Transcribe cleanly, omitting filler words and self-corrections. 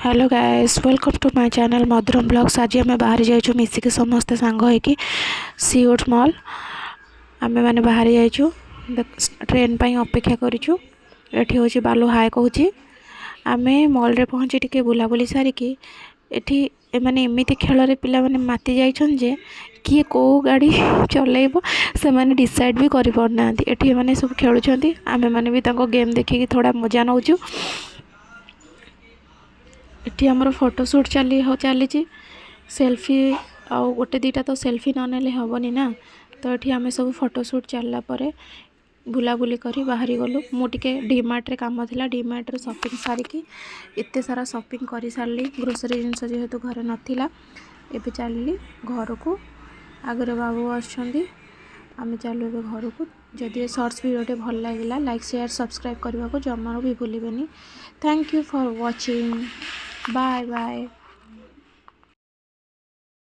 Hello guys, welcome to my channel Madhuram blogs. आज आम बाहर जाइछु मिसिक समस्ते सांग होइकी सीउट मॉल आमे माने बाहर जाइछु ट्रेन पाई अपेक्षा करिछु। एठी होची बालू हाय कहूची आमे मॉल रे पहुंची टिके बुलाबुली सारिकी एठी माने एमिति खेल रे पिला माने माती जाइछन जे किए को गाड़ी चलेइबो से माने डिसाइड भी करि पड़नांती। एठी माने सब खेलुछंती, आमे माने भी ताको गेम देखि थोड़ा मजा नउछु। एठी हमर फोटोशूट चली सेल्फी आउ गोटे दीटा तो सेल्फी न नेले हेबनी ना, तो एठी आमे सब फोटोशूट चलला परे बुलाबुली करी बाहरी गलु। मु टिके डीमार्ट रे काम थिला, डीमार्ट रे शॉपिंग सारिकी एते सारा शॉपिंग करी सारली। ग्रोसरी जिनस जेहेतु घरे नथिला, एबे चलली घर को। आगरे बाबू आछंदी, आमे चालू एबे घर को। जदि शॉर्ट्स वीडियो भल लागिला लाइक शेयर सब्सक्राइब करबा को जम्मा भी भूलिबेनी। Thank you for watching, bye bye.